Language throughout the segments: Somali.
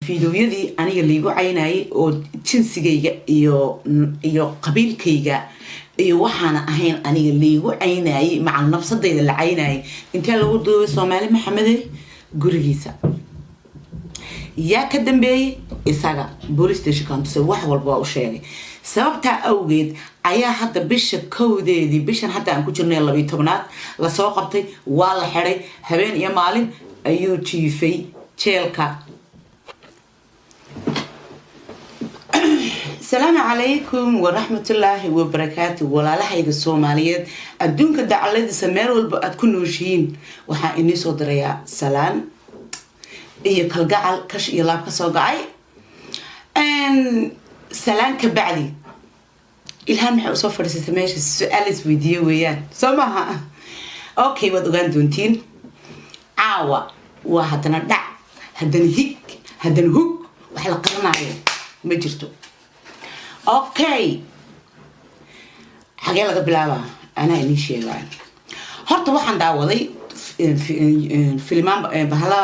fiidiyoyadii aniga liigu caynayay oo jinsigayga iyo qabiilkayga iyo waxaan ahayn aniga liigu caynayay macal nafsadayda la caynayay inta lagu duubay Soomaali Maxamed gurigiisa yaa ka dambeeyay isaga police station kantusay wax walba u sheegay sababta awgeed ayaa hadda bisha kowdeedii bishan hadda aan ku jirnay 12aad la soo qabtay waa la xiray habeen iyo maalin ayuu jiifay jeelka. السلام عليكم ورحمة الله وبركاته ولا لحيد الصوماليات الدنيا دعالة سمير والبقى تكونوا شين وحا إني صدريا سلام إيه كالقعال كش يلاب كسوقعي أن سلام كبعلي إلهام محو صفر ستماشي السؤال فيديو ويان سمعها أوكي ودوغان دونتين عاوة وهدنا دع هدنا هيك هدنا هوك وحلقنا عليه ما جرتو اوكي حاجه laga bilaaba ana inii sheegay horta waxaan daawaday filmaan bahala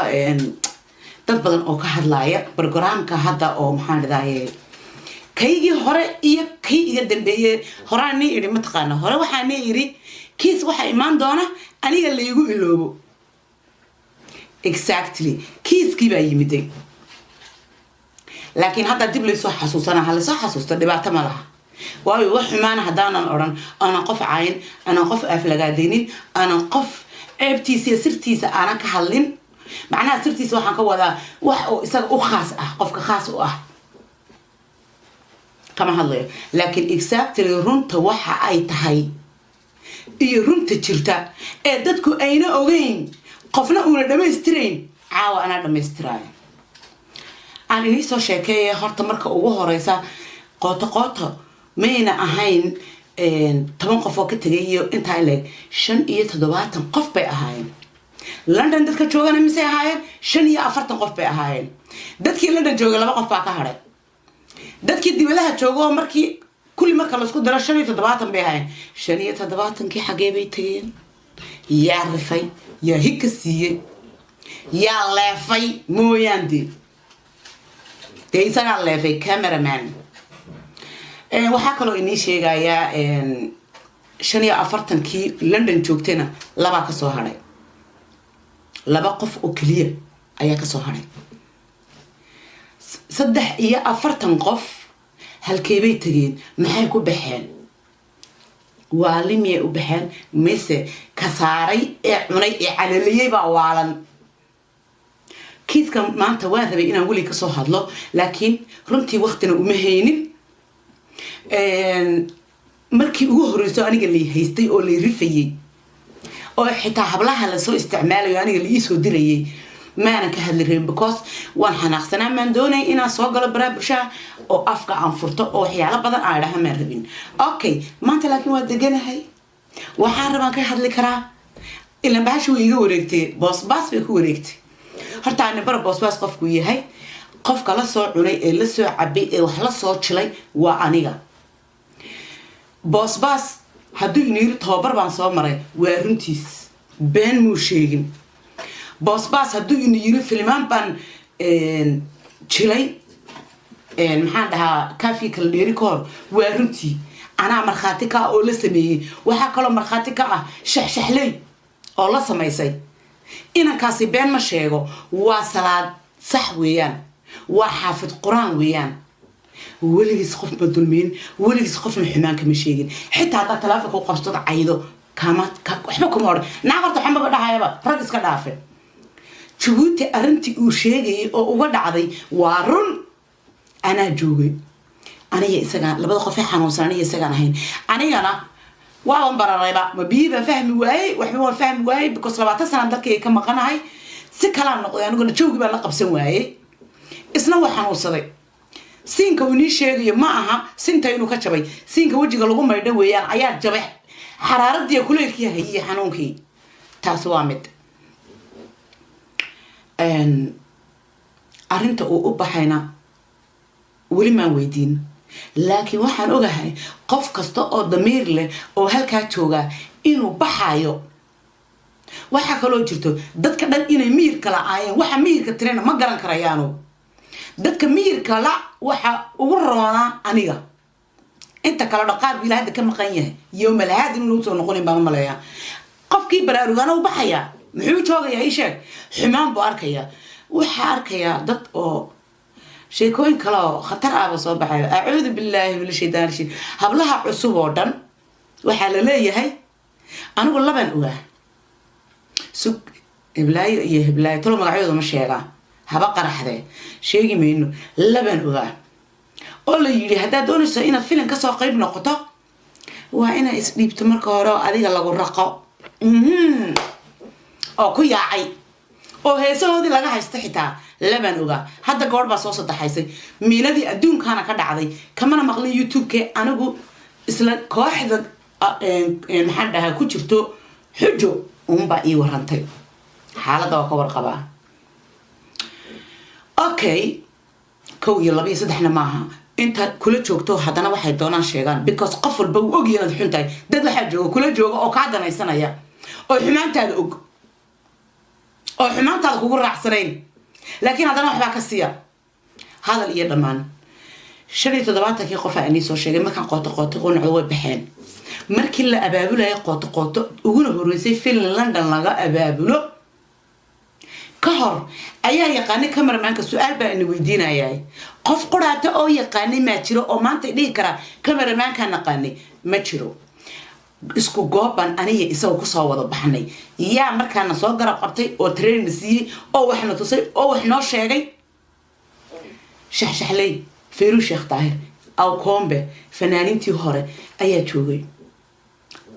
dad badan oo ka hadlaaya barnaamijka hadda oo maxaan dhahayay kaygii hore iyo kayga dambeeyay horaani iri ma taqaan hore waxaan iri kiis waxa imaan doona aniga la igu iloobo exactly kiiskii baa yimiday لكن هذا دب لي صح حسوسنا هل صح حسوس تدبعت ملها واي وحمان هدانا الأوران أنا قف عين أنا قف أفلقاديني أنا قف ابتيسي سرتيس أنا كحلين معناها سرتيس وحن كوذا يصير أخاص قف كخاص كما هالله لكن إكسبت الرون توحى أي تهاي الرون تشرتا دتكو أين أوين قفنا أونا دمسترين عاو أنا دمسترين أنا نيسو شاكية هرتا مركا اوه هوريسا قوطة مينا أهين طبعا قفو كتغييو انتا إليك 5 قف بي أهين لندن دادكا جوغانا ميسي أهين 5 قف بي أهين دادكي لندن جوغا لما قف باكا هاري دادكي ديوالها جوغو مركي كل مركا لسكو درا 5 بي أهين 5 كي حاجي بي تغيين يا رفاي يا هيكسي يا لافاي مويان دي تيسان الله في كاميرامان وحكلو إني شيء جاية شنيا أفرتن كي لندن جوكتنا لبا كسوهري لبا قف أكلية أيا كسوهري صدق إيا أفرتن قف هالكيبي تجين محيكو بحال وعلمي وبحال مثل كساري عني على اللي يبغى كيس كان ما أنت واثق إن أقول لك صح هذا لكن رمتي وقتنا ومهينين مركي وهرسوا أنا اللي هيستي أو اللي رفيي أو حتى حبلها لسوء استعماله يعني اللي يسود دري ما أنا كهذلين بكوس وأنا حنقصنا من دوني إن أسوق البرابشة أو أفقع عن فرطة أو هي على بدن عارها مربين أوكي ما أنت لكن ودقنا هاي وحارب ما كهذل كرا إلا بعشوا يجوريكتي باص بيكوريكتي horta aan bar boosbaas qofku yahay qofka la soo cunay ee la soo cabay ee wax la soo jilay waa aniga boosbaas haduu inuu tababar baan soo maray waa runtiis been muu sheegin boosbaas haduu inuu filmaan baan jilay maxaan dhahaa kaafi kala dheeri koor waa runtii ana marxaati ka oo la sameeyay waxa kale marxaati ka ah shaxshaxlay oo la sameysay inankaasi been ma sheego waa salaad sax weeyaan waa xaafid quraan weeyaan weligiis qof ma dulmiin weligiis qof xumaan kama sheegin xitaa hada telefoonka u qabsado caydo kama waxba kuma hor naaqarta xamba dhahayaba rag iska dhaafe Djibouti arintii uu sheegay oo uga dhacday waa run ana joogay aniga isaga labada qof ee xanuunsan aniga isaga ahayn anigana وأنا برا ما بيبا فهم واي وحنا فهم واي بكوس لما تسمع ذلك كم قناعي سكلام نقول يعني قلنا شو جبنا لقب سواي إسنا وحنا وصلي سين كوني شيء معها سين تينو كشبي سين كوجي قالوا ما يدوي يعني عيال جبه حرارة دي كل الكيا هي حنونكي تاسوامد أن أرنت أو بحينا ولي ما ويدين لكن waxaan ogahay qof kasta oo damiir leh oo halka jooga inuu baxayo waxa kale oo jirto dadka dhan inay miir kala aayeen waxa miirka tirana ma garan karayaano dadka miyirka la waxa ugu roona aniga inta kala dhaqaad bila hada ka maqan yahay yawmal haad inuu soo noqonin baan maleeyaa qofkii baraarugana u baxaya muxuu joogaya isheeg xumaan buu arkaya waxa arkaya dad oo sheekooyin kale oo khatar ah soo baxay a'uudu billahi min shaytaan rajim hablaha cusub oo dhan waxa la leeyahay anigu laban ogaa sug iblaayo iyo iblaayo tolo magacooda ma sheega haba qaraxde sheegi meeyno laban ogaa oo la yiri hadaa doonayso inaad filim ka soo qayb noqoto waa ina is dhiibto marka hore adiga lagu raqo oo ku yaacay oo heesahoodii laga haysto xitaa laban ogaa hadda goor baa soo sadaxaysay miiladii adduunkana ka dhacday kamana maqlin youtube-ke anigu isla kooxda maxaan dhahaa ku jirto xujo unbaa ii warantay xaaladda waa ka warqabaa okay 1 iyo 2 iyo 3 maaha inta kula joogto haddana waxay doonaan sheegaan because qof walba uu og yahay xun tahay dad waxa jooga kula jooga oo ka danaysanaya oo xumaantaada og oo xumaantaada kugu raacsanayn laakiin haddana waxba ka siiya hadal iyo dhamaan 75 qof aan soo sheegay markaan qoto qonacdo way baxeen markii la abaabulay qoto uguna horeysay film London laga abaabulo ka hor ayaa yaqaan cameramanka su'aal baa in weydiinayay qof quraata oo yaqaan ma jiro oo maanta dhigi kara cameramanka naqaani ma jiro isku gooban aniga isagu ku soo wada baxnay yaa markaana soo garab qabtay oo train siiyay oo waxna tusay oo wax noo sheegay shaxshaxlay feeru sheekh taahir aw kombe fanaanintii hore ayaa joogay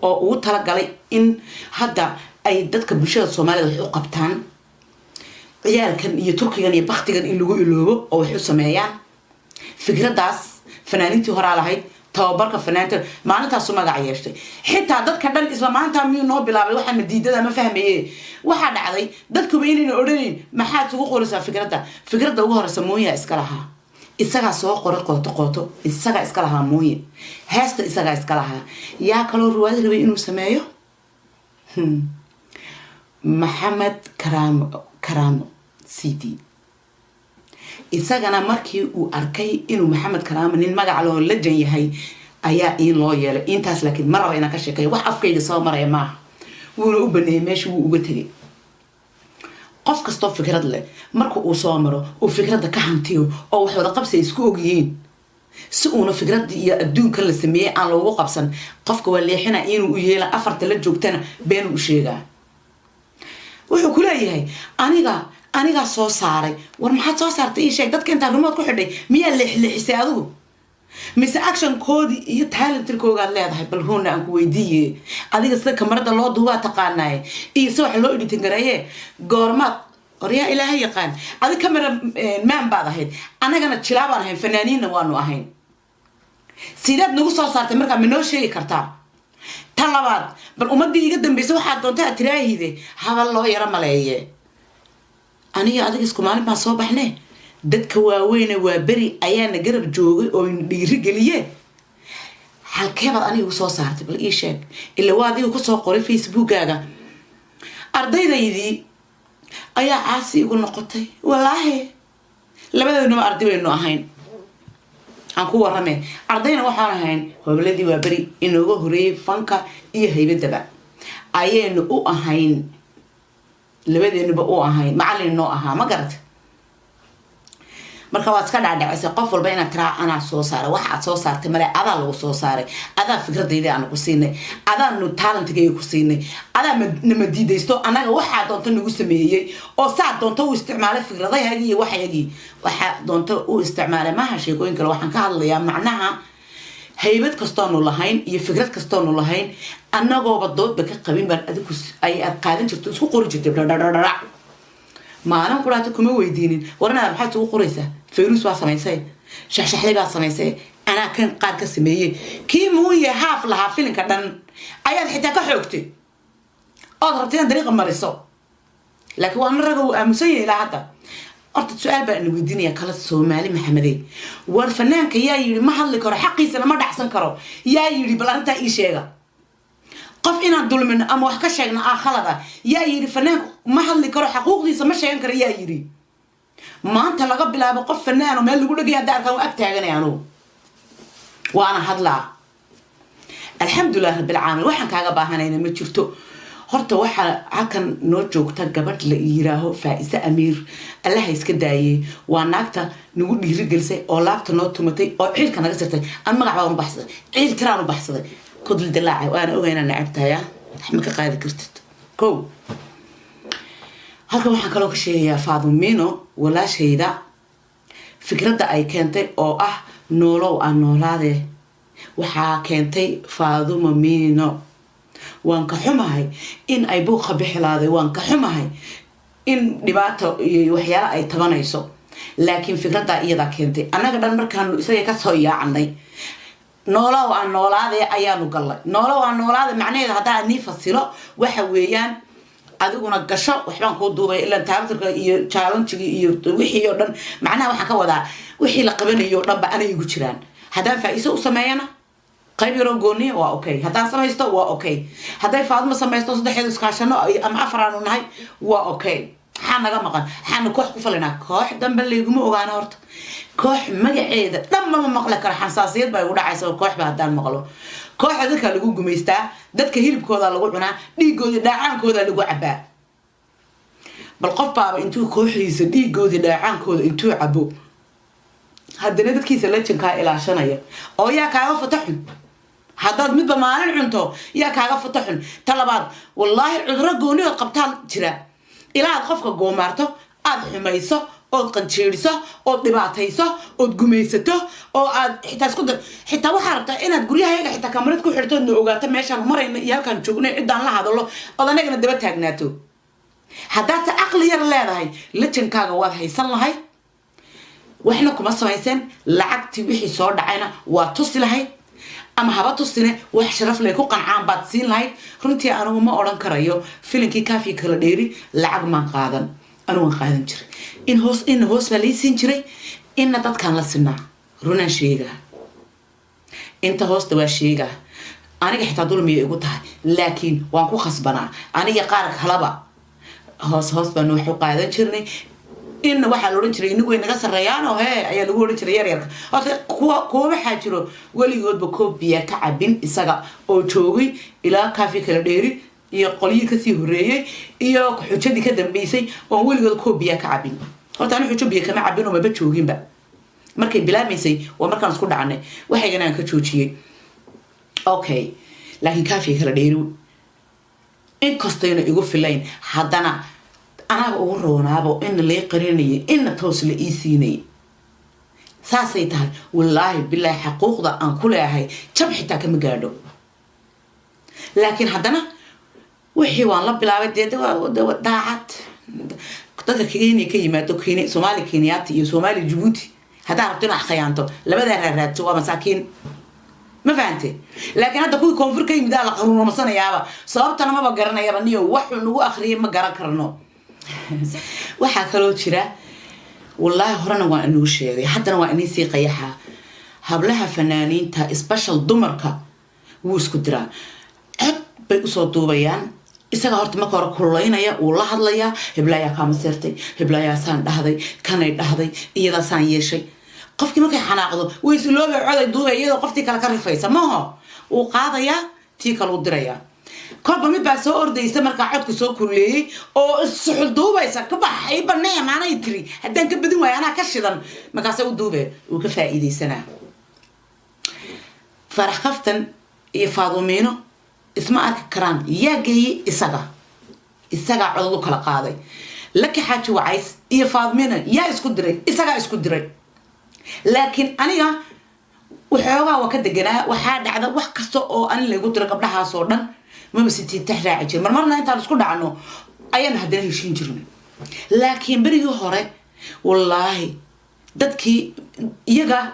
oo uu tala galay in hadda ay dadka bulshada Soomaaliyeed wax u qabtaan ciyaalkan iyo turkigan iyo baktigan in lagu iloobo oo wax u sameeyaan fikradaas fanaanintii hore lahayd tababarka fanaanta maalintaas magac yeeshay xitaa dadka dhan isla maanta miyuu noo bilaabay waxaan diidada ma fahmayay waxa dhacday dadku inay oranayeen maxaad ugu qoraysaa fikradda ugu horeysa mooyaa iska lahaa isaga soo qoray qoto isaga iska lahaa mooye heesta isaga iska lahaa yaa kaloo ruwaad rabay inuu sameeyo Maxamed Karaamo CD isagana markii uu arkay inuu Maxamed Karaamo nin magac loo lajan yahay ayaa in loo yeelay intaas laakiin mar raba inaan ka sheekeeyo wax afkayga soo maray ma wuuna u baneeyay meeshii uu uga tagay qof kasto fikrad leh marka uu soo maro oo fikradda ka hantiyo oo wax wada qabsi isku ogyihiin si uu fikrad iyo adduunka la sameeyay aan loogu qabsan qofka waa leexina inuu u yeelo afarta la joogtana been u sheegaa wuxuu ku leeyahay aniga soo saaray war maxaad soo saartay ii sheeg dadka inta remote ku xidhay miyaa leexleexisay adigu mise action code iyo talent kooga leedahay bal hoona aan ku weydiiyay adiga sida kamarada loo duubaa taqaanay iyo soo wax loo editing gareeyay goormaad oryaa ilaahay yaqaan adiga kamera man baad ahayd anagana jilaabaan ahayn fanaaniinna waanu ahayn sidaad nagu soo saartay markaa ma noo sheegi kartaa tan labaad bal ummadii iga dambeysay waxaad doontaa tiraahide habal loo yara maleeye aniga adiga isku maalin baan soo baxnay dadka waaweyn waa bari ayaana garab joogay oo dhiiri galiyay halkeebad aniga soo saartay bal ii sheeg ila waa adiga ku soo qoray Facebook-gaaga ardaydaydi ayaa caasi igu noqotay walaahi labadoodna ardayaynu ahayn aan ku waramay ardayna waxaan ahayn hobladii waa bari inooga horeeyay fanka iyo haybadaba ayaynu u ahayn labadeenba u ahayn macallin noo ahaa ma garatay marka waad iska dhaadhacaysaa qof walba inaad tiraa anaa soo saaray waxaad soo saartay male adaa lagu soo saaray adaa fikradayda aan ku siinay adaanu talentigay ku siinay adaa nama diidaysto anaga waxaa doonto nagu sameeyay oo saa doonto u isticmaalay fikradayagii iyo waxayagii waxaa doonto u isticmaalay maaha sheekooyin kale waxaan ka hadlayaa macnaha haybad kastoonu lahayn iyo fikrad kastoonu lahayn annagooba doodba ka qabin baan adigu ay qaadan jirto isku qori jirtay dhadhadhadhadhac maalan quraata kuma weydiinin warna maxaad ugu qoraysaa feerus waa samaysay shaxshaxlay baa samaysay anaa kan qaar ka sameeyay kii muuye haaf lahaa filinka dhan ayaad xitaa ka xoogtay oo rabtay in dariiqa mariso laakiin waan raga uu aamusan yahay ilaa hadda horta su'aal baan weydiinaya kala Soomaali Maxamedey war fanaanka yaa yiri ma hadli karo xaqiisana ma dhacsan karo yaa yiri bal anta ii sheega qof inaan dulmin ama wax ka sheegna khalada yaa yiri fanaanku ma hadli karo xaquuqdiisa ma sheegan karo yaa yiri ما أنت لقب بلا بقف فنان وما اللي يقول لك يا دار كانوا أكتاجني عنو وأنا هضلع الحمد لله رب العالمين وحن كاجا باهنا ما شفتو horta waxa halkan noo joogta gabadh la yiraaho Faa'iisa Amiir Allah iska daayay waa naagta nagu dhiirigelisay oo laabta noo tumatay oo ciilka naga sirtay aan magac baan u baxsaday ciil tiraan u baxsaday kudil dilaacay waana ogeynaa nacabtaya ma ka qaadi kartid ko halkan waxaan kaloo ka sheegayaa Faadumiino walaashayda fikradda ay keentay oo ah noolow aan noolaade waxa keentay Faadumiino وان كحمهاي إن أي بوخ بحلاده وان كحمهاي إن دبعته وحياة أي تبانيسو لكن فكرة إيدا كنتي أنا قدر مركان سيء كسوية عني نولا وان نولا ذي أيانو قلّي نولا وان نولا ذي معناه هذا أني فصيلة وحويان أدونا قشة وحبان كودوبة إلا تعرف challenge وحي يودن معناه وحكا وذا وحي لقبنا يودن بأنا يقولون هذا فايسو وسماينا قيب يرونغوني وا اوكي هدا سميستو وا اوكي هدا فاضمه سميستو صدخيد اسكاشنو ام افرانو نحي وا اوكي حنا مقن حنا كوخ كفلنا كوخ دنب ليغما اوغانا هورت كوخ مغعيده دم ما مقله كر حساسيد باي ودعayso koox ba hadaan maqlo kooxda dadka lagu gumeystaa dadka hilibkooda lagu cunaa dhiigooda dhaacaankooda lagu cabaa bal qof baaba intuu kooxiisa dhiigooda dhaacaankooda intuu cabo hadana dadkiisa la jinka ilaashanaya oo yaa kaaga fataxun هذا مد بمالن عنتو يا كاغا فتحن طلبات والله عذره غوني قبطال جرا الى قفكا غومارتو اد حميسو او قنجيرسو او دباتيسو او غميساتو او اد حتى waxa rabta inaad guriyahayga xitaa kamarad ku xirto inuu ogaato meeshan marayna iyo halkan joogno cidaan la hadalo odanagana daba taagnaato hadaa ta aqli yar leedahay la jinkaaga waad haysan lahay waxna kuma samaysan lacagti wixii soo dhacayna waa tusi lahay ama haba tusine wax sharaf leh ku qancaan baad siin lahayd runtii anigu ma oran karayo filimkii kaafi kala dheeri lacag ma qaadan anigu qaadan jiray in hoos la liisin jiray in dadkan la sinaa runan sheega inta hoosta waa sheega aniga xitaa dulmiye igu tahay laakiin waan ku khasbanaa aniga qaar kalaba hoos baan wax u qaadan jirnay إن واحد لورين شري نقول نقص الريان وهي أي لورين شري يريك هذا كوا بحاجرو ولي يقول بكوب بيا كعبين إسقى أو شوي إلى كافي كالديري يقولي كثير هرية يا حجدي كده بيسي وولي يقول كوب بيا كعبين هذا أنا حجب بيا كم عبين وما بتشوجين بقى مركب بلا ميسي ومركب نسكت عنه واحد جنا كتشوشي أوكي لكن كافي كالديري إن كستينا يقول في اللين حدنا أنا أقولنا أبو إن اللي قريني إن توصل إيسيني ساسيتها والله بالله حقوق ذا أن كلها هاي تبحثها كم قالوا لكن حدنا وحيوان لا بلا ودي داعت قطعة كيني كيما تكيني سومالي كينياتي وسومالي جيبوتي هذا عرفتنا خيانته لبدا رات سوا مساكين ما فهمتي لكن هذا كل كونفر كي مدال قرون مصنع يابا صابتنا ما بقرنا يابا نيو وحو نو آخرين ما قرا كرنو waxaa kaloo jira wallahi horena waa inuu sheegay haddana waa inii sii qayaxa hablaha fanaaniinta special dumarka wuu isku diraa cod bay u soo duubayaan isaga horta marka hore kululeynaya uu la hadlayaa heblayaa kaama seertay heblayaa saan dhahday kanay dhahday iyada saan yeeshay qofkii markay xanaaqdo way islooba coday duubay iyadoo qoftii kale ka rifaysa maaha uu qaadayaa tii kale u dirayaa كوبا مي باسو اورديسا marka codku soo kulleeyay oo suxul duubaysa ka baxay banay maana yiri hadan ka badin way ana ka shidan markaas uu duubay uu ka faa'iideysana farax kaftan iyo Faadumiino isma arki karaan yaagay isaga codadu kala qaaday laki xaaji wacays iyo Faadumiino yaa isku diray isaga isku diray laakiin aniga waxoogaa waa ka deganaa waxa dhacda wax kasto oo aan lagu diray gabdhahaas oo dhan ما بسيتي تحرع عجل مرنا أنت على سكون عنه أيام هدنا يشين جرنا لكن بريو هراء والله دتكي يجا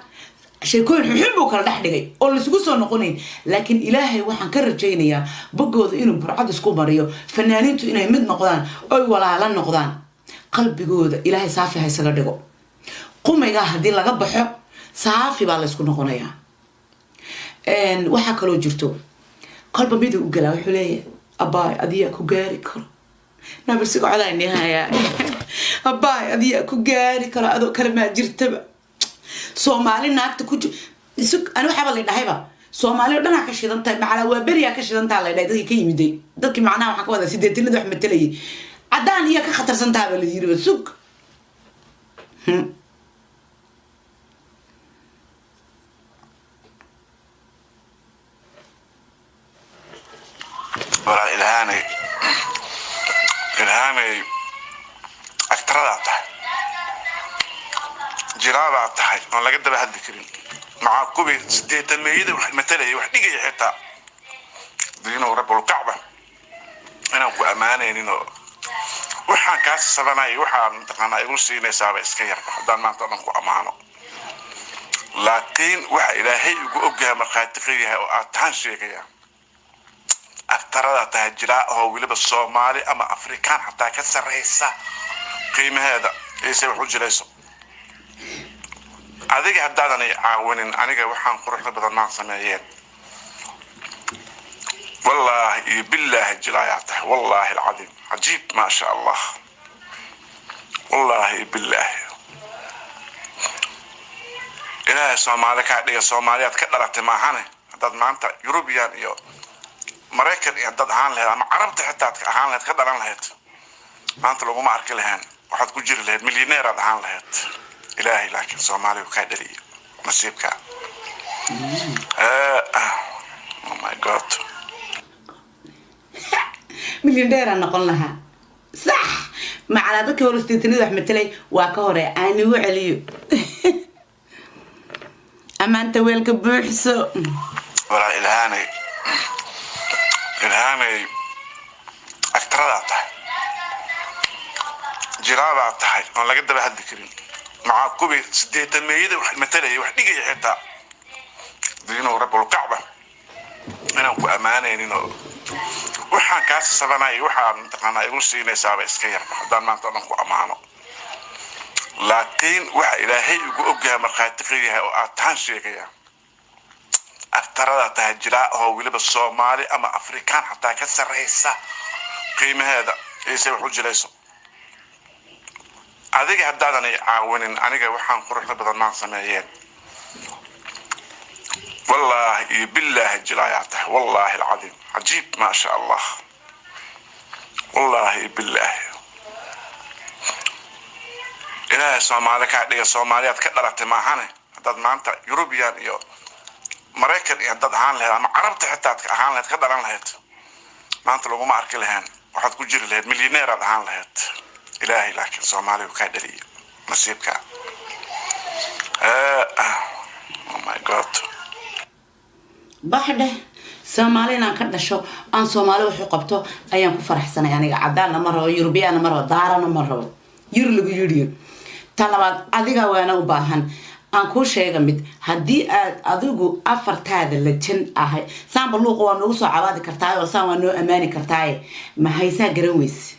شيكون حبوا كلا دحدقي أول سكوسون نقولين لكن إلهي وحن كرر جينيا بجود إنه برعد سكون بريو فنانين تو إنه يمد نقدان أي ولا على نقدان قلب بجود إلهي صافي هاي سجدقو قوم يجا هدي لقى بحق صافي بالله سكون نقوليا إن وحكلو جرتو قلب بيدو وقلا وحوليه أباي أديك وقاري كر نبرسك على النهاية أباي أدي أكو جاري كلا أدو كلمة جرتبة سومالي ناكت كوج سك أنا حابة اللي نهيبة سومالي ودنا كشيدان تاي معلا وبريا كشيدان تاي لا دقي كي مدي دقي معناه وحكوا هذا سيدتين ده أحمد تلي عدان هي كخطر سنتها اللي يجرب سك ولا إلهاني أكتر جرابة تحي أنا لقيت بهاد الكريم مع كوبي سديت الميدة ومثله واحد يجي حتى دينه رب الكعبة أنا أقول أمانة إنه وحنا كاس سبنا وحنا منطقنا يقول سيني سابع إسكير دان ما نطلق أمانة لكن وح إلهي يقول أبجها مخاطفيها وأتهان شيء أكتر تهجراء هو ولي بالصومالي أما أفريكان حتى كسر رئيسة قيمة هذا يسوي حجر يسوع أذيك هدادني عاونين أنا وحنا نروح بدل ما سمعين والله بالله جلاياته والله العظيم عجيب ما شاء الله والله بالله إلهي صومالك هذه الصوماليات كدرت معهنا هذا ما أنت يوروبيان يو مريكان يدد عن لها أما عربت حتى عن لها كدر عن لها ما أنت لو ما أركل هان واحد كوجر لها مليونير عن لها إلهي لكن صومالي وكادري نصيبك oh my god مليونير أنا قلناها صح معنا ذاك ورستيتني أحمد تلي وكهرة أنا وعليو أما أنت ويلك بحسو ولا إلهاني أكتر جرابة تحي أنا لقيت بهاد الكريم مع كوبي سديت الميدة ومثله واحد يجي حتى دينه رب الكعبة أنا أقول أمانة إنه وحنا كاس سبنا وحنا منطقنا يقول سيني سابع إسكير دان ما نطلق أمانة لكن وح إلهي يقول أبجها مخاطفيها وأتهان شيء أكتر تهجراء هو ولي بالصومالي أما أفريكان حتى كسر رئيسة قيمة هذا يسوي حجر يسوع أذيك هدادني عاونين أنا وحنا نروح بدل ما سمعين والله بالله جلاياته والله العظيم عجيب ما شاء الله والله بالله إلهي صومالك هذه الصوماليات كدرت معهنا هذا ما أنت يوروبيان يو مريكان يدد عن لها أما عربت حتى عن لها كدر عن لها ما أنت لو ما أركل هان واحد كوجر لها مليونير عن لها إلهي لكن صومالي وكادري نصيبك oh my god بحده سومالينا كدشو أن سومالي وحقبته أيام كفرح سنة يعني عدالنا مرة يوروبيانا مرة دارنا مرة يرلو يوريو طلبات أذيك وأنا وباهن أنكو شيء جميل هدي أذوقو أفرت هذا اللجن أهي سام بلوق ونوسو عواد كرتاي وسام ونو أماني كرتاي ما هيسا جرويس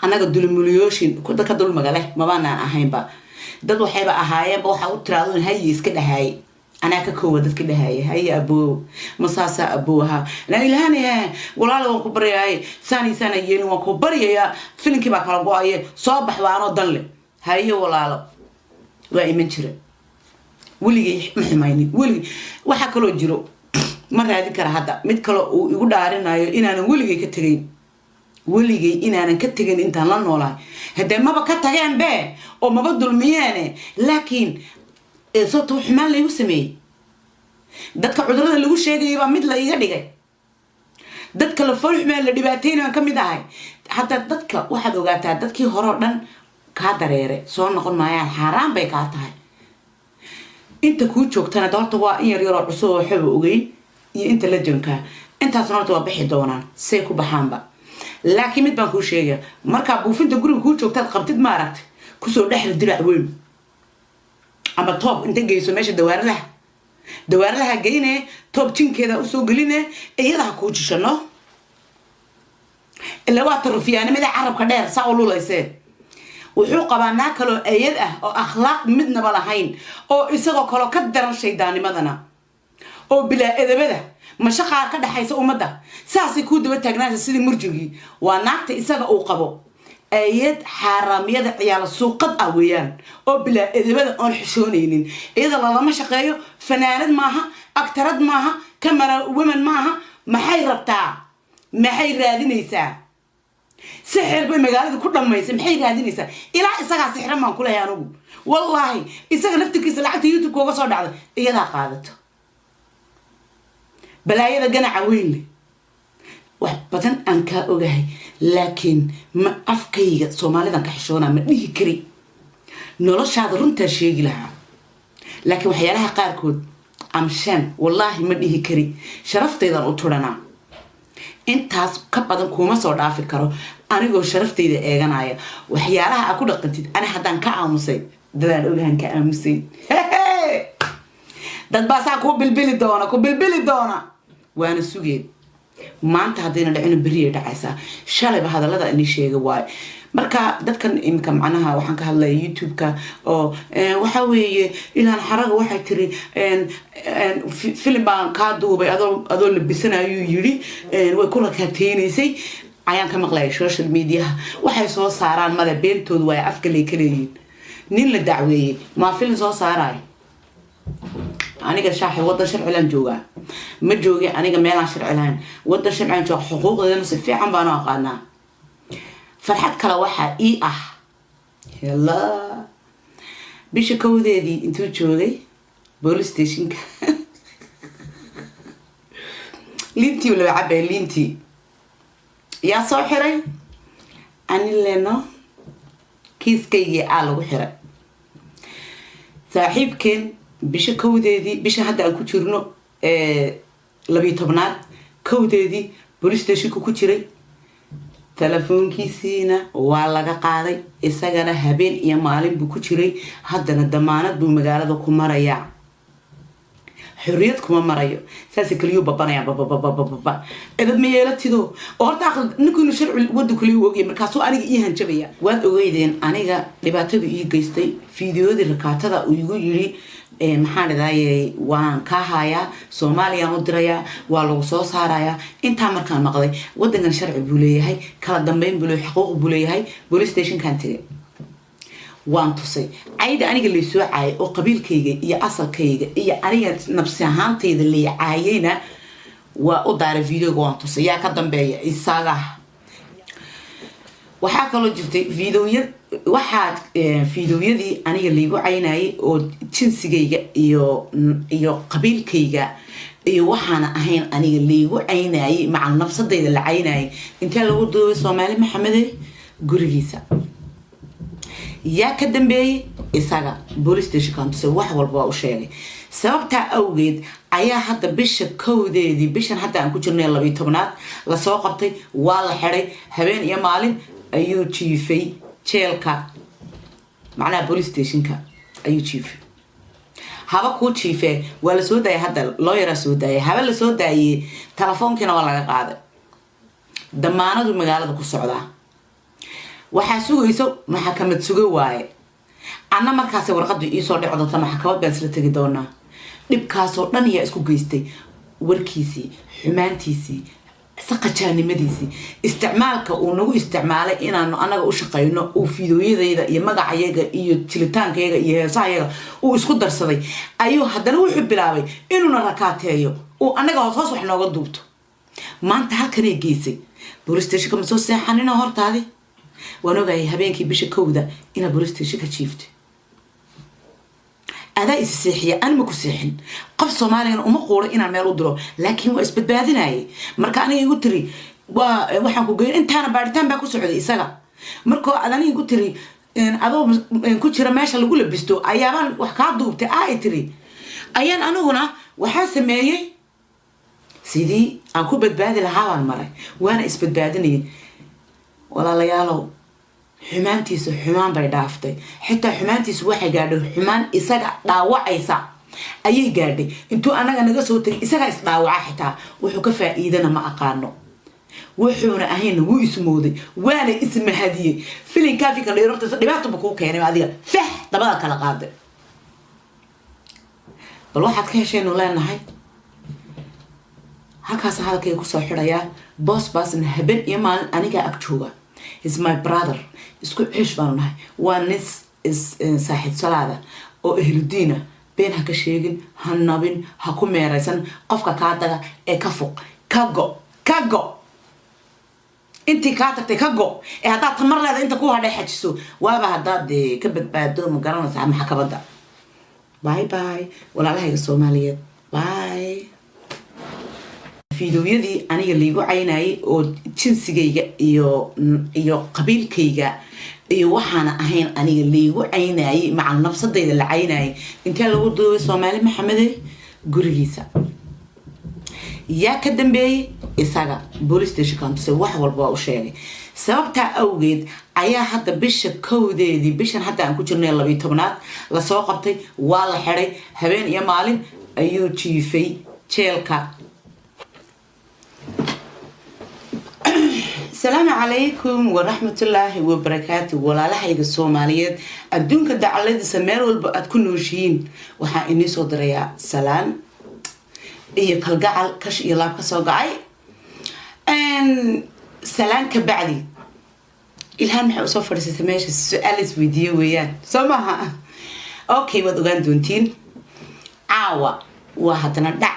أنا قد دول مليوشين كده كدول مجاله ما بنا أهين با دول حبا أهاي بوحاول تراضون هاي يسكت هاي أنا ككو دت كده هاي أبو مصاصة أبوها لا إلهاني ولا لو كبري هاي ثاني سنة يين وكبري يا فيلم كي بكربوا هاي صباح وأنا ضل هاي ولا لا وإيمان شرب ولي محمايني ولي وحكلو جرو مرة هذه كرهدا متكلو يقول دارنا إن أنا ولي كترين ولي إن أنا كترين أنت لا نولا هذا ما بكترين به أو ما بدل ميانه لكن صوت حمال اللي يسمي دتك عذرنا اللي هو شيء يبقى مثل يجدي دتك الفرح من اللي دبعتين كم يدعي حتى دتك واحد وقعت دتك هرودن كادريره صون نقول ما يعني حرام بيكاتها أنت كوتشوك تنا دارت waa in yar yar cusub xub ogay iyo inta la janka intaas noorta waa bixi doonaan say ku baxaanba laakiin mid baan ku sheegay marka buufinta guriga ku joogtaad qabtid ma aragtay ku soo dhaxal dirac weyn ama top inta geyso meesha dawaarlaha geynee top jinkeeda u soo gelinee iyada ku jishano ila waa tarfiyaanimada carabka dheer saa u luleysay wuxuu qabanaa kalo ayad ah oo akhlaaq midnaba lahayn oo isagoo kalo ka daran shaydaanimadana oo bila edabada مشقة كده حيث أمده ساسي كود بتجناس سيد مرجعي ونعت إسقى أو قبو أيد حرام يد عيال السوق قد أويان أو بلا إذا بدأ الحشونين إذا الله ما شقيه فناند معها أكترد معها كاميرا ومن معها ما حي ربطها ما حي رادين يسا سحر بمجالات كلها ما يسمى حي رادين يسا إلى إسقى سحر ما كلها يا نوب والله إسقى نفتك سلعت يوتيوب كوجا صار على إذا قادته بلا إذا جنا عويل وحبتن أنك أوجهي لكن ما أفكي سومالي ذا كحشونا ما ديه كري نلاش هذا رنت شيء لها لكن وحيالها قاركود أمشان والله ما ديه كري شرفت إذا أطولنا أنت كبدن كوما صار عفكرو أنا جو شرفت إذا إيجانايا وحيالها أكون قنتي أنا حدا كأمسي ده أقولها كأمسي ده بس أكو بالبلي دونا وأنا سجيد ما أنت هذين العين بريء دعسة شالي بهذا لذا إني شيء واي مركا ده كان إمكان معناها وحنك هلا يوتيوب كا أو وحوي إلى الحرق واحد تري فيلم بان كادو بأذول بسنا يجري ويكون كاتين يسي عيان كم غلاي السوشيال ميديا وحي صو صاران ماذا بينتود ويأفكلي كلين نيل الدعوي ما فيلم صو صاراي أنا قال شاحي وضع شرع لان جوجا مجوجي أنا قال ميلان شرع لان وضع شرع لان جوجا حقوق ذي نصف في عم بنا قانا فرحت كلا واحد يلا بيش كودي دي انتو جوجي بوليس ستيشن لينتي ولا بعبي لينتي يا صاحري أنا اللي نو كيس كيجي على وحرة صاحب كن بيش كودي بيش هذا الكتيرنو لبي طبنات كودي بوليس ستيشن كتيري تلفون كيسينا ولا قاضي إسقنا هبين يا معلم بكتيري هذا الدمانات بمجال كماريا حريتكم مريو ساسي كليو بابا يا بابا إذا ميلت تدو أرد أخذ نكون شرع ود كليو وجي مركزو أنا إيه هنجبيا واد أويدين أنا جا لبعته إيه جيستي فيديو دي ركعته دا ويجو يري محل ذاي وان كهايا سوماليا مدريا والوصو سارايا انت مركان مقضي ودنا شرع بوليه هاي كلا دمبين بوليه حقوق بوليه هاي بوليس ستيشن كان تري وان تصي عيدا أنا اللي سوى عاي وقبيل كيجي يا أصل كيجي يا أنا نفسي هانتي اللي عاينا وأدار فيديو وان تصي يا كدم بيا الساعة وحاك الله جبت فيديو واحد فيديو دي أنا اللي جو عيناي وجنس كيجي يو قبيل كيجي يو وحنا أهين أنا اللي جو عيناي مع النفس ده اللي عيناي أنت لو دو سومالي محمد قريسة يا كدم بي إساقا بوليس تشكان تسوي واحد والباء وشيء سببتها أوجد أيها حتى بيش كودي دي بيش حتى أنكو جرني الله بيتبنات لسوقتي والله حري هبين يا مالين أيو تشيفي تشيلكا معناها بوليس تشينكا أيو تشيفي هذا كو تشيفي ولا سوداي هذا لويرا سوداي هذا سوداي تلفون كنا ولا قاعد دمانة المجال ده كسرعة waxaa sugayso maxkamad sugo waaye ana markaas warqadu ii soo dhacdo maxkamad baan isla tagi doonaa dhibkaas oo dhan isku geystay warkiisii xumaantiisii saqajaanimadiisii isticmaalka uu nagu isticmaalay inaan anaga u shaqeyno oo fiidooyadayda iyo magacayaga iyo jilitaankayga iyo heesahayaga uu isku darsaday ayuu haddana wuxuu bilaabay inuu na rakaateeyo oo anaga hoos wax nooga duubto maanta halkan ay geysay police station ma soo seexanina hortaadi ونوجي هبينكي بيش كودا إنا بوليستي شكا شيفت أداء السيحية أنا مكو سيحن قف صومالي أنا أمقورة إنا ميلو درو لكن هو إثبت بهذناي مركاني يقولتري وحنكو قيل أنت أنا بعدتان باكو سعودي إساقا مركو أداني يقولتري إن أدو كوتشي رماشا اللي قول بستو أيابان وحكاد دوبتي آيتري أيان أنا هنا وحاسمايي سيدي أكو بتبادل لهاوان مري وأنا إثبت بهذني ولا ليالو حمانتيس حمان بيدافتي حتى حمانتيس waxay gaadhay xumaan isaga dhaawacaysa ayay gaadhay intuu anaga naga soo tagay isaga is dhaawaca xitaa wuxuu ka faa'iidana ma aqaano wuxuuna ahayn wuu ismooday waana ismahadiyay filinka fi kale roqta dhibaato ba ku keenay adiga fah dabada kala qaaday bal waxaad ka hesheen leenahay halkaas halkay ku soo xidhaya boss baasna haben iyo maalin aniga ag jooga is my brother isku ciish baan nahay waa nis is saaxiib salaada oo ehludiina been ha ka sheegin ha nabin ha ku meeraysan qofka ka daga ee ka fuq ka go intii ka tagtay ka go ee hadaa tamar leedahay inta ku hadhay xajiso waaba hadaa ka badbaado ma garanaysaa maxkamada bye bye walaalahayga Soomaaliyeed bye fiidiyoyadii aniga liigu caynayay oo jinsigayga iyo qabiilkayga iyo waxaan ahayn aniga liigu caynayay macal nafsadayda la caynayay intee lagu duubay Soomaali Maxamed gurigiisa yaa ka dambeeyay isaga police station kaantusay wax walba u sheegay sababta awgeed ayaa hadda bisha kowdeedii bishan hadda aan ku jirnay 12aad la soo qabtay waa la xiray habeen iyo maalin ayuu jiifay jeelka. السلام عليكم ورحمة الله وبركاته ولا لحيق الصوماليات أدونك دعالي سمير والبقات كنو شين وحا إني صدريا سلام إيه كالقعال كش إيلاب كسوقعي أن سلام كبعدي إلهان محاو صفر ستماش السؤال فيديو ويان سمعها أوكي ودوغان دونتين عاوة وهدنا دع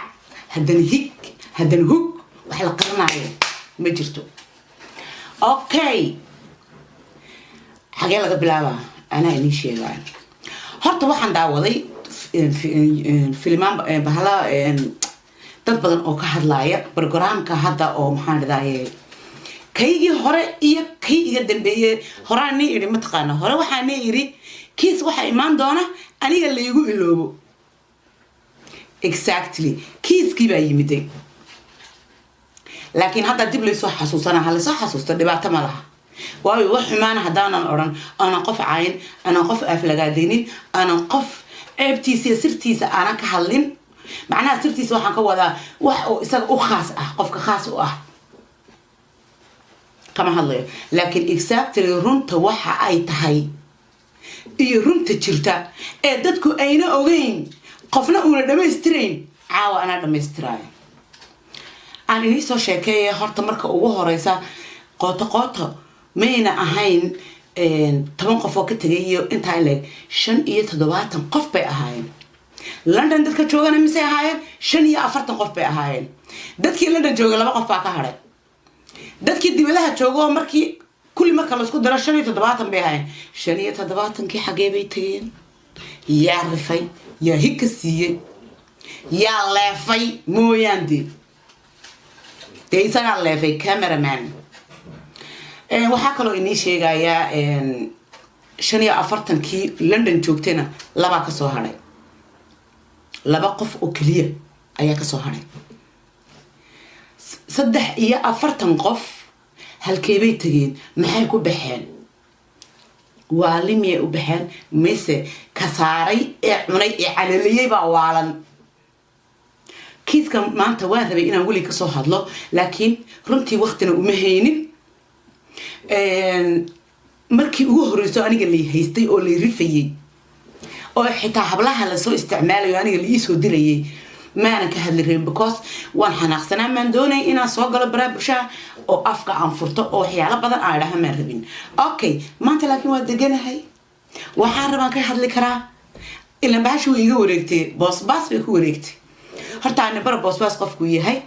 هدنا هيك هدنا هوك وحلا قرنا عليه مجرتو اوكي حاجه laga bilaaba ana inii sheegaan horta waxaan daawaday filmaan bahala dad badan oo ka hadlaaya barnaamijka hadda oo maxaan dhahayay kaygii hore iyo kayga dambeeyay horaan iri ma taqaan hore waxaan iri kiis waxa imaan doona aniga la igu iloobo exactly kiiskii baa yimiday لكن هذا دب لي صح حسوسنا هل صح حسوس دبعت ملها واي وحمان هدانا أوران أنا قف عين أنا قف أفلقاديني أنا قف ابتيسي سرتيس أنا كحلين معناها سرتيس وحن كوذا إسق أخاس قف كخاس كما هالله لكن إكسبت الرون توحى أي تهاي يرون تجرتا دتكو أين أوين قفنا أونا دمسترين عاو أنا دمستراي أنا نيسو شاكية هرتا مركا ugu horeysa qoto mayna ahayn 10 qof oo ka tagay inta ay leeg 75 qof bay ahaayeen London dadka joogana misay ahaayeen 45 qof bay ahaayeen dadkii London jooga 2 qof baa ka haray dadkii dibadaha joogo markii kulli marka la isku daro 75 bay ahaayeen 75 kii xagee bay tageen yaa rifay yaa hikasiye yaa leefay mooyaandii تيسان الله في كاميرامان waxaa kaloo inii sheegaya shaniya afartan kii London joogtayna laba ka soo haray laba qof oo kaliya ayaa ka soo haray 43 qof halkee bay tageen maxay ku baxeen waalimay u baxeen mise ka saaray ee cunay ee calaliyay baa waalan kiiska maanta waan rabay inaan wali ka soo hadlo laakiin runtii waqtina uma haynin markii ugu horeyso aniga la haystay oo la rifayay oo xitaa hablaha la soo isticmaalayo aniga la soo dilayay maana ka hadli rabin because waan xanaaqsanaa maan doonay inaan soo galo baraabusha oo afka aan furto oo waxyaalo badan aan dhaha maan rabin okay maanta laakiin waa deganahay waxaan rabaan ka hadli karaa ilaa baashu iga wareegtay boss bay ku wareegtay horta aan bar boss qofku yahay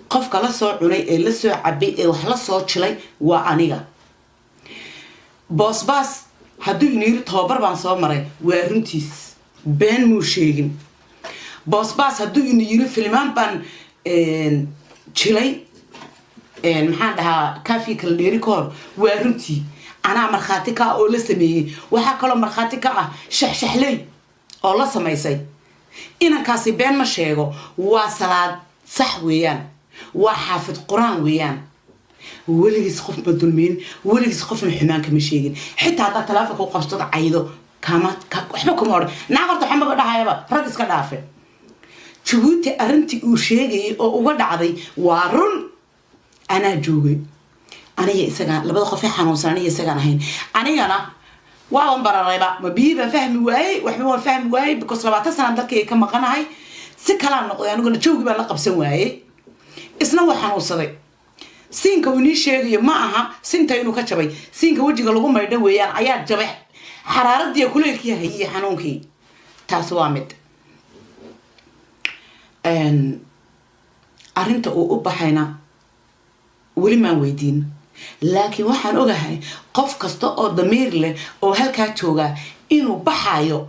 qofka la soo cunay ee la soo cabay ee wax la soo jilay waa aniga boss hadduu inuu tababar baan soo maray waa runtiis been muu sheegin boss hadduu inuu filmaan baan jilay maxaan dhahaa kaafi kala dheeri ka hor waa runtii anaa markhaati ka oo la sameeyay waxaa kaloo markhaati ka ah shaxshaxley oo la samaysay inankaasi been ma sheego waa salaad sax weeyaan waa xaafid quraan weeyaan weligiis qof ma dulmiin weligiis qof ma xumaan kama sheegin xitaa haddaa talaafanka u qabsado caydo waxba kuma odhan naag horta waxba ma dhahayaba rag iska dhaafe Jabuuti arrintii uu sheegayay oo uga dhacday waa run anaa joogay aniga isaga labada qof ee xanuunsan aniga isagaan ahayn anigana waan bararayba ma biiba fahmi waayay waxba waan fahmi waayay because 20 sano dalkay ka maqanahay si kala noqday aniguna joogii baan la qabsan waayay isna waa xanuunsaday siinka uu nii sheegayo ma aha sinta inuu ka jabay siinka wajiga lagu maydho weeyaan ayaa jabay xaraaradii kuleelkii hayay xanuunkii taas waa mid arinta uu u baxayna weli maan weydiin laakiin waxaan ogahay qof kasta oo damiir leh oo halkaa jooga inuu baxayo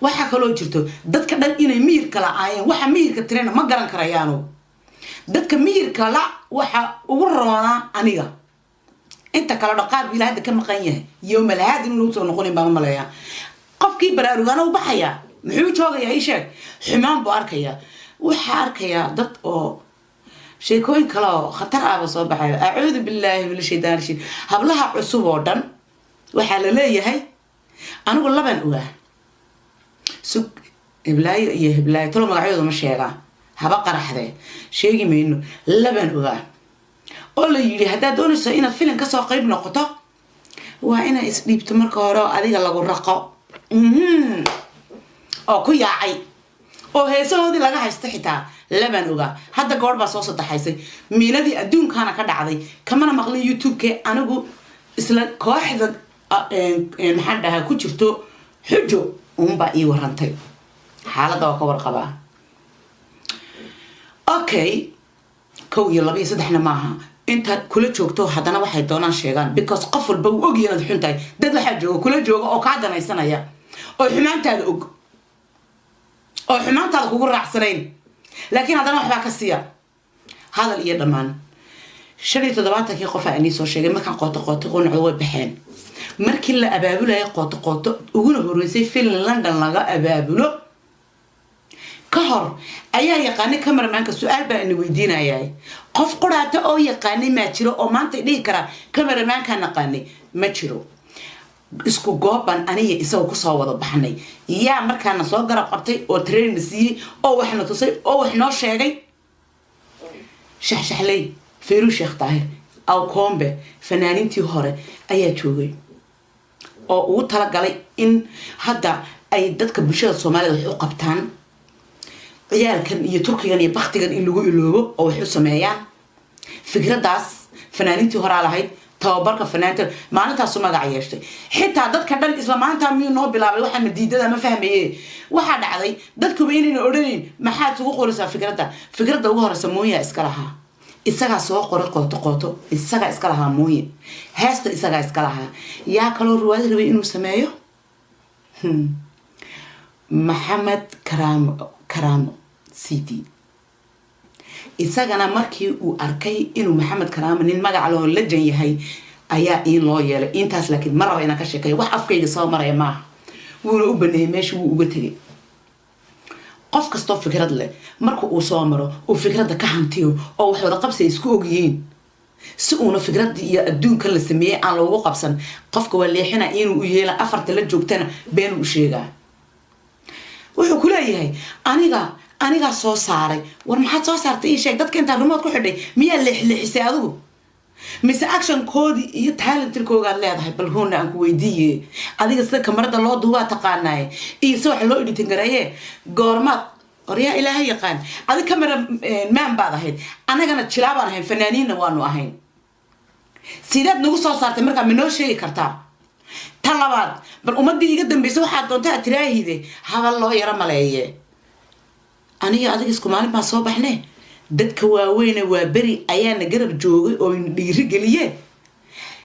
waxa kaloo jirto dadka dhan inay miyirka la'aayeen waxa miyirka tirana ma garan karayaano dadka miyirka la waxa ugu roona aniga inta kala dhaqaar bil hadda ka maqan yahay yawm al-haad inuu soo noqonin baan maleeyaa qofkii baraarugana u baxaya muxuu joogayaa ii sheeg xumaan buu arkaya waxa arkaya dad oo sheekooyin kale oo khatar ah soo baxay a'uudu billahi min shaytaan rajim hablaha cusub oo dhan waxa la leeyahay anigu laban uga sug iblaayo iyo iblaayo tolo magacooda ma sheegaa haba qaraxde sheegi mayno laban uga oo la yiri hadaa doonayso inaad filim ka soo qayb noqoto waa ina isdhiibto marka hore adiga lagu raqo oo ku yaacay oo heesahoodii laga haysto xitaa laban uga hadda goor baa soo sadaxaysay miiladii adduunkana ka dhacday kamana maqlin youtube-ke anigu isla kooxda maxaan dhahaa ku jirto xujo unbaa ii warantay xaaladda waa ka warqabaa okay 1 iyo 2 iyo 3 maaha inta kula joogto haddana waxay doonaan sheegaan because qof walba uu ogyahay inaad xun tahay dad waxaa jooga kula jooga oo kaa danaysanaya oo xumaantaada og oo xumaantaada kugu raacsanayn laakiin haddana waxbaa ka siiya hadal iyo dhammaan 75 qof aan soo sheegay markaan qooto qonacdo way baxeen markii la abaabulay qooto uguna horeysay film London laga abaabulo ka hor ayaa yaqaanay cameramanka su'aal baa in weydiinayay qof quraata oo yaqaanay ma jiro oo maanta dhigi kara cameramanka naqaanay ma jiro isku gooban aniga isagu ku soo wada baxnay yaa markaana soo garab qabtay oo train siiyay oo waxna tusay oo wax noo sheegay shaxshaxlay Feeru Sheekh Tahir aw Kombe fanaanintii hore ayaa joogay oo uu tala galay in hadda ay dadka bulshada Soomaaliyeed wax u qabtaan ciyaalkan iyo turkigan iyo baktigan in lagu iloobo oo wax u sameeyaan fikradaas fanaanintii hore lahayd tababarka fanaanta maalintaas u magac yeeshay xitaa dadka dhan isla maanta miyuu noo bilaabay waxa madiidada ma fahmayee waxa dhacday dadku inay oranayeen maxaad ugu qoraysaa fikradda ugu horeysa mooyaa iska lahaa isaga soo qoray qooto isaga iska lahaa mooye heesta isaga iska lahaa yaa kaloo ruwaad rabay inuu sameeyo Maxamed Karaamo CD isagana markii uu arkay inuu Maxamed Karaamo nin magac loo leejan yahay ayaa in loo yeelay intaas laakiin mar raba inaan ka sheekeeyo wax afkayga soo maray ma wuuna u baneeyay meeshii uu uga tagay qof kasto fikrad leh marka uu soo maro oo fikradda ka hantiyo oo wax wada qabsi isku ogyihiin si uuna fikradda iyo adduunka la sameeyay aan loogu qabsan qofka waa leexina inuu u yeelo afarta la joogtana been u sheegaa wuxuu ku leeyahay aniga soo saaray war maxaad soo saartay ii sheeg dadka inta remote ku xidhay miyaa leexleexisay adigu mise action koodi iyo talentkooga leedahay bal hoona aan ku weydiiyay adiga sida kamarada loo duubaa taqaanay iyo soo wax loo editing gareeyay goormaad oriya ilaahay yaqaan adiga kamera man baad ahayd anagana jilaabaan ahayn fanaaniinna waanu ahayn sidaad nagu soo saartay markaa ma noo sheegi kartaa talabaad bal ummadii iga dambeysay waxaad doontaa tiraahide habal loo yara maleeye aniga adiga isku maalin baan soo baxnay dadka waaweyn waa bari ayaana garab joogay oo dhiiri geliyay